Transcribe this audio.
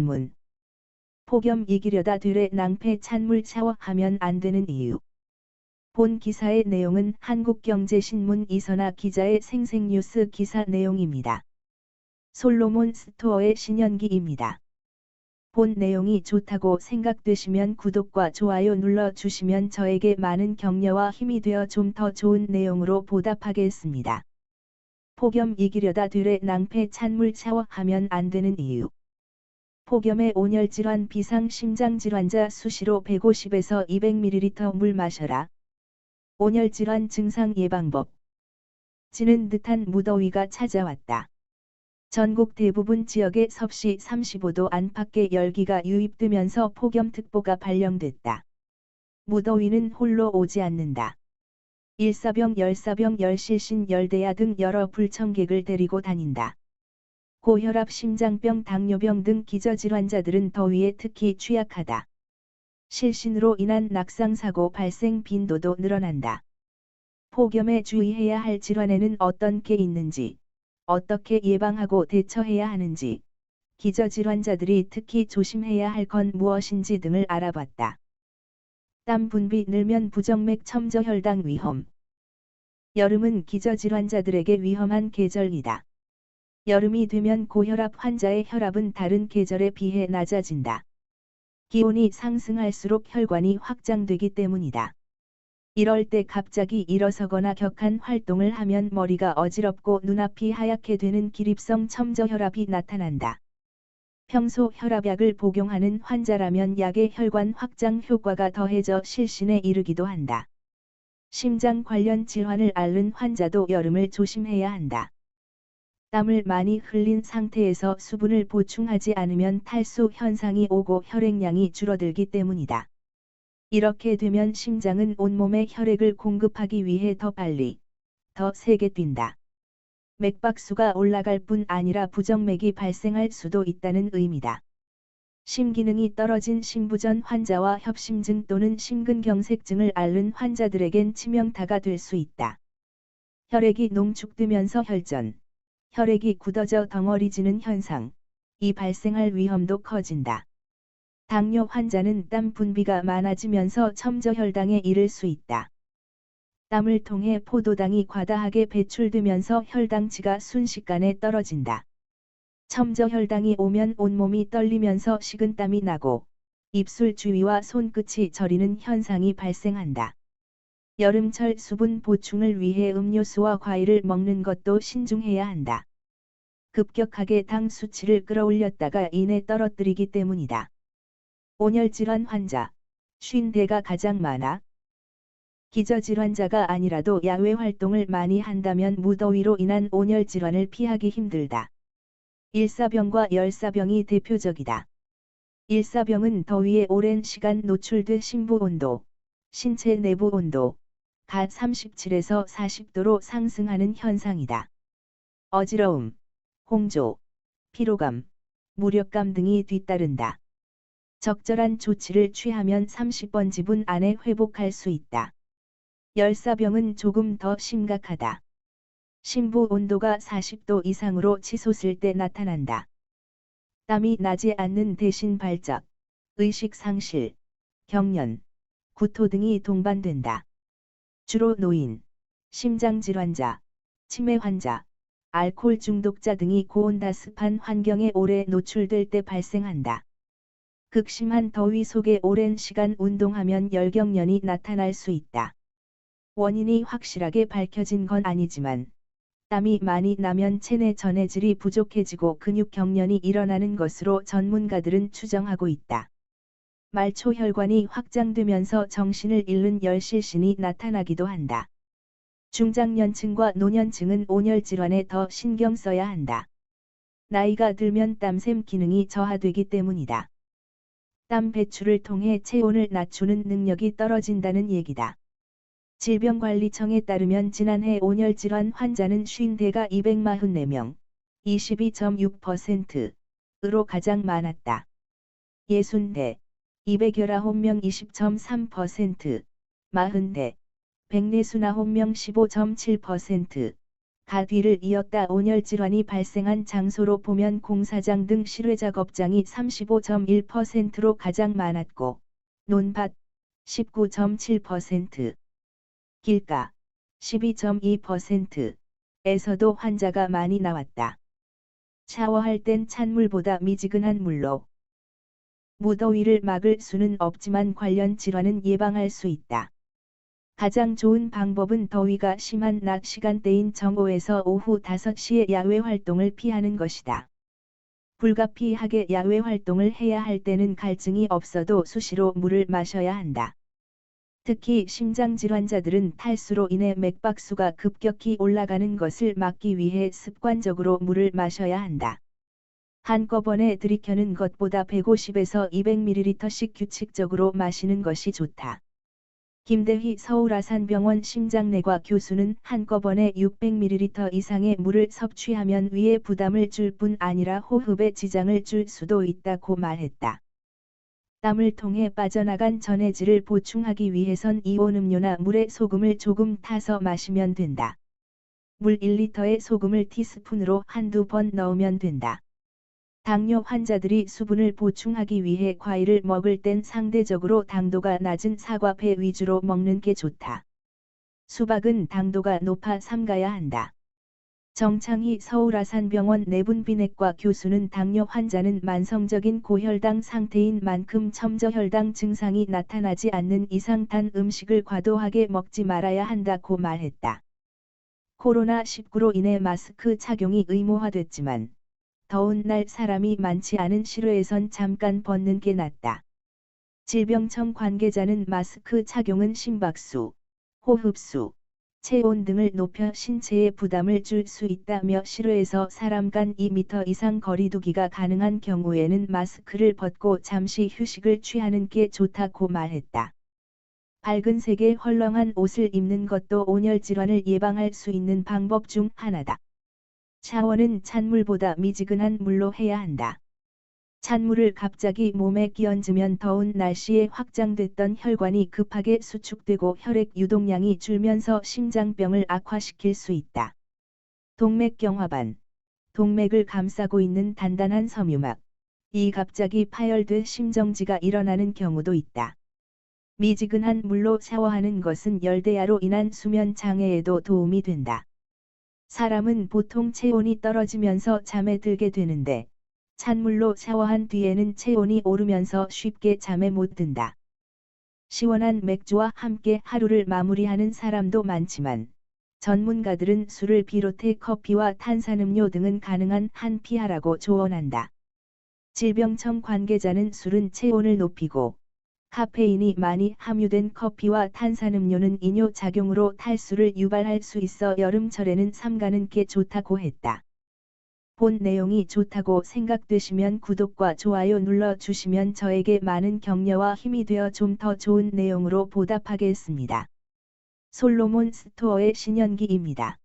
문. 폭염 이기려다 들에 낭패 찬물 샤워하면 안 되는 이유. 본 기사의 내용은 한국경제신문 이선아 기자의 생생뉴스 기사 내용입니다. 솔로몬 스토어의 신현기입니다. 본 내용이 좋다고 생각되시면 구독과 좋아요 눌러주시면 저에게 많은 격려와 힘이 되어 좀 더 좋은 내용으로 보답하겠습니다. 폭염 이기려다 들에 낭패 찬물 샤워하면 안 되는 이유. 폭염에 온열질환 비상 심장질환자 수시로 150에서 200ml 물 마셔라. 온열질환 증상 예방법. 지는 듯한 무더위가 찾아왔다. 전국 대부분 지역에 섭씨 35도 안팎의 열기가 유입되면서 폭염특보가 발령됐다. 무더위는 홀로 오지 않는다. 일사병, 열사병, 열실신, 열대야 등 여러 불청객을 데리고 다닌다. 고혈압, 심장병, 당뇨병 등 기저질환자들은 더위에 특히 취약하다. 실신으로 인한 낙상사고 발생 빈도도 늘어난다. 폭염에 주의해야 할 질환에는 어떤 게 있는지, 어떻게 예방하고 대처해야 하는지, 기저질환자들이 특히 조심해야 할 건 무엇인지 등을 알아봤다. 땀 분비 늘면 부정맥 첨저혈당 위험. 여름은 기저질환자들에게 위험한 계절이다. 여름이 되면 고혈압 환자의 혈압은 다른 계절에 비해 낮아진다. 기온이 상승할수록 혈관이 확장되기 때문이다. 이럴 때 갑자기 일어서거나 격한 활동을 하면 머리가 어지럽고 눈앞이 하얗게 되는 기립성 첨저혈압이 나타난다. 평소 혈압약을 복용하는 환자라면 약의 혈관 확장 효과가 더해져 실신에 이르기도 한다. 심장 관련 질환을 앓는 환자도 여름을 조심해야 한다. 땀을 많이 흘린 상태에서 수분을 보충하지 않으면 탈수 현상이 오고 혈액량이 줄어들기 때문이다. 이렇게 되면 심장은 온몸에 혈액을 공급하기 위해 더 빨리, 더 세게 뛴다. 맥박수가 올라갈 뿐 아니라 부정맥이 발생할 수도 있다는 의미다. 심기능이 떨어진 심부전 환자와 협심증 또는 심근경색증을 앓는 환자들에겐 치명타가 될 수 있다. 혈액이 농축되면서 혈전, 혈액이 굳어져 덩어리지는 현상, 이 발생할 위험도 커진다. 당뇨 환자는 땀 분비가 많아지면서 첨저혈당에 이를 수 있다. 땀을 통해 포도당이 과다하게 배출되면서 혈당치가 순식간에 떨어진다. 첨저혈당이 오면 온몸이 떨리면서 식은땀이 나고 입술 주위와 손끝이 저리는 현상이 발생한다. 여름철 수분 보충을 위해 음료수와 과일을 먹는 것도 신중해야 한다. 급격하게 당 수치를 끌어올렸다가 이내 떨어뜨리기 때문이다. 온열질환 환자, 50대가 가장 많아. 기저질환자가 아니라도 야외 활동을 많이 한다면 무더위로 인한 온열질환을 피하기 힘들다. 일사병과 열사병이 대표적이다. 일사병은 더위에 오랜 시간 노출돼 심부 온도, 신체 내부 온도, 가 37에서 40도로 상승하는 현상이다. 어지러움, 홍조, 피로감, 무력감 등이 뒤따른다. 적절한 조치를 취하면 30번 지분 안에 회복할 수 있다. 열사병은 조금 더 심각하다. 심부 온도가 40도 이상으로 치솟을 때 나타난다. 땀이 나지 않는 대신 발작, 의식 상실, 경련, 구토 등이 동반된다. 주로 노인, 심장질환자, 치매 환자, 알코올 중독자 등이 고온다습한 환경에 오래 노출될 때 발생한다. 극심한 더위 속에 오랜 시간 운동하면 열경련이 나타날 수 있다. 원인이 확실하게 밝혀진 건 아니지만 땀이 많이 나면 체내 전해질이 부족해지고 근육 경련이 일어나는 것으로 전문가들은 추정하고 있다. 말초 혈관이 확장되면서 정신을 잃는 열실신이 나타나기도 한다. 중장년층과 노년층은 온열질환에 더 신경 써야 한다. 나이가 들면 땀샘 기능이 저하되기 때문이다. 땀 배출을 통해 체온을 낮추는 능력이 떨어진다는 얘기다. 질병관리청에 따르면 지난해 온열질환 환자는 50대가 244명, 22.6%으로 가장 많았다. 60대, 219명 20.3%, 40대, 149명 15.7%, 가 뒤를 이었다. 온열 질환이 발생한 장소로 보면 공사장 등 실외 작업장이 35.1%로 가장 많았고, 논밭 19.7%, 길가 12.2%에서도 환자가 많이 나왔다. 샤워할 땐 찬물보다 미지근한 물로. 무더위를 막을 수는 없지만 관련 질환은 예방할 수 있다. 가장 좋은 방법은 더위가 심한 낮 시간대인 정오에서 오후 5시에 야외 활동을 피하는 것이다. 불가피하게 야외 활동을 해야 할 때는 갈증이 없어도 수시로 물을 마셔야 한다. 특히 심장질환자들은 탈수로 인해 맥박수가 급격히 올라가는 것을 막기 위해 습관적으로 물을 마셔야 한다. 한꺼번에 들이켜는 것보다 150에서 200ml씩 규칙적으로 마시는 것이 좋다. 김대휘 서울아산병원 심장내과 교수는 한꺼번에 600ml 이상의 물을 섭취하면 위에 부담을 줄 뿐 아니라 호흡에 지장을 줄 수도 있다고 말했다. 땀을 통해 빠져나간 전해질을 보충하기 위해선 이온 음료나 물에 소금을 조금 타서 마시면 된다. 물 1리터에 소금을 티스푼으로 한두 번 넣으면 된다. 당뇨 환자들이 수분을 보충하기 위해 과일을 먹을 땐 상대적으로 당도가 낮은 사과배 위주로 먹는 게 좋다. 수박은 당도가 높아 삼가야 한다. 정창희 서울아산병원 내분비내과 교수는 당뇨 환자는 만성적인 고혈당 상태인 만큼 첨저혈당 증상이 나타나지 않는 이상 단 음식을 과도하게 먹지 말아야 한다고 말했다. 코로나19로 인해 마스크 착용이 의무화됐지만 더운 날 사람이 많지 않은 실외에선 잠깐 벗는 게 낫다. 질병청 관계자는 마스크 착용은 심박수, 호흡수, 체온 등을 높여 신체에 부담을 줄 수 있다며 실외에서 사람 간 2m 이상 거리 두기가 가능한 경우에는 마스크를 벗고 잠시 휴식을 취하는 게 좋다고 말했다. 밝은 색의 헐렁한 옷을 입는 것도 온열 질환을 예방할 수 있는 방법 중 하나다. 샤워는 찬물보다 미지근한 물로 해야 한다. 찬물을 갑자기 몸에 끼얹으면 더운 날씨에 확장됐던 혈관이 급하게 수축되고 혈액 유동량이 줄면서 심장병을 악화시킬 수 있다. 동맥경화반, 동맥을 감싸고 있는 단단한 섬유막, 이 갑자기 파열돼 심정지가 일어나는 경우도 있다. 미지근한 물로 샤워하는 것은 열대야로 인한 수면 장애에도 도움이 된다. 사람은 보통 체온이 떨어지면서 잠에 들게 되는데 찬물로 샤워한 뒤에는 체온이 오르면서 쉽게 잠에 못 든다. 시원한 맥주와 함께 하루를 마무리하는 사람도 많지만 전문가들은 술을 비롯해 커피와 탄산음료 등은 가능한 한 피하라고 조언한다. 질병청 관계자는 술은 체온을 높이고 카페인이 많이 함유된 커피와 탄산음료는 이뇨작용으로 탈수를 유발할 수 있어 여름철에는 삼가는 게 좋다고 했다. 본 내용이 좋다고 생각되시면 구독과 좋아요 눌러주시면 저에게 많은 격려와 힘이 되어 좀 더 좋은 내용으로 보답하겠습니다. 솔로몬 스토어의 신현기입니다.